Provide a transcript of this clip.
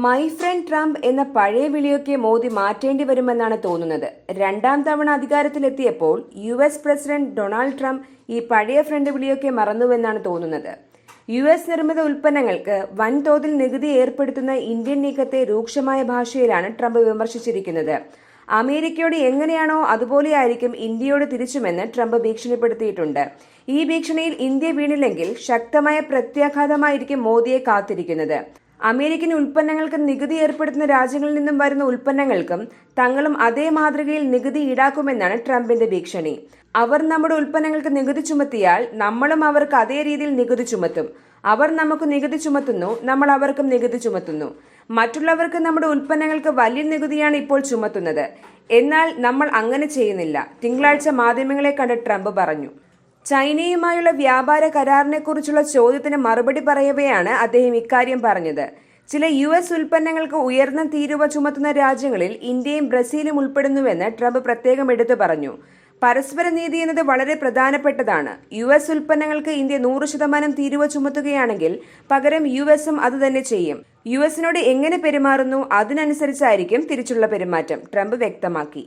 My friend Trump എന്ന പഴയ വിളിയൊക്കെ മോദി മാറ്റേണ്ടി വരുമെന്നാണ് തോന്നുന്നത്. രണ്ടാം തവണ അധികാരത്തിലെത്തിയപ്പോൾ US പ്രസിഡന്റ് ഡൊണാൾഡ് ട്രംപ് ഈ പഴയ ഫ്രണ്ട് വിളിയൊക്കെ മറന്നുവെന്നാണ് തോന്നുന്നത്. US നിർമ്മിത ഉൽപ്പന്നങ്ങൾക്ക് വൻതോതിൽ നികുതി ഏർപ്പെടുത്തുന്ന ഇന്ത്യൻ നീക്കത്തെ രൂക്ഷമായ ഭാഷയിലാണ് ട്രംപ് വിമർശിച്ചിരിക്കുന്നത്. അമേരിക്കയോട് എങ്ങനെയാണോ അതുപോലെയായിരിക്കും ഇന്ത്യയോട് തിരിച്ചുമെന്ന് ട്രംപ് ഭീഷണിപ്പെടുത്തിയിട്ടുണ്ട്. ഈ ഭീഷണിയിൽ ഇന്ത്യ വീണില്ലെങ്കിൽ ശക്തമായ പ്രത്യാഘാതമായിരിക്കും മോദിയെ കാത്തിരിക്കുന്നത്. അമേരിക്കൻ ഉൽപ്പന്നങ്ങൾക്ക് നികുതി ഏർപ്പെടുത്തുന്ന രാജ്യങ്ങളിൽ നിന്നും വരുന്ന ഉൽപ്പന്നങ്ങൾക്കും തങ്ങളും അതേ മാതൃകയിൽ നികുതി ഈടാക്കുമെന്നാണ് ട്രംപിന്റെ ഭീഷണി. അവർ നമ്മുടെ ഉൽപ്പന്നങ്ങൾക്ക് നികുതി ചുമത്തിയാൽ നമ്മളും അവർക്ക് അതേ രീതിയിൽ നികുതി ചുമത്തും. അവർ നമുക്ക് നികുതി ചുമത്തുന്നു, നമ്മൾ അവർക്കും നികുതി ചുമത്തുന്നു. മറ്റുള്ളവർക്ക് നമ്മുടെ ഉൽപ്പന്നങ്ങൾക്ക് വലിയ നികുതിയാണ് ഇപ്പോൾ ചുമത്തുന്നത്. എന്നാൽ നമ്മൾ അങ്ങനെ ചെയ്യുന്നില്ല, തിങ്കളാഴ്ച മാധ്യമങ്ങളെ കണ്ട് ട്രംപ് പറഞ്ഞു. ചൈനയുമായുള്ള വ്യാപാര കരാറിനെക്കുറിച്ചുള്ള ചോദ്യത്തിന് മറുപടി പറയവെയാണ് അദ്ദേഹം ഇക്കാര്യം പറഞ്ഞത്. ചില US ഉൽപ്പന്നങ്ങൾക്ക് ഉയർന്ന തീരുവ ചുമത്തുന്ന രാജ്യങ്ങളിൽ ഇന്ത്യയും ബ്രസീലും ഉൾപ്പെടുന്നുവെന്ന് ട്രംപ് പ്രത്യേകം എടുത്തു പറഞ്ഞു. പരസ്പര നീതി എന്നത് വളരെ പ്രധാനപ്പെട്ടതാണ്. US ഉൽപ്പന്നങ്ങൾക്ക് ഇന്ത്യ 100% തീരുവ ചുമത്തുകയാണെങ്കിൽ പകരം USഉം അതുതന്നെ ചെയ്യും. USനോട് എങ്ങനെ പെരുമാറുന്നു അതിനനുസരിച്ചായിരിക്കും തിരിച്ചുള്ള പെരുമാറ്റം, ട്രംപ് വ്യക്തമാക്കി.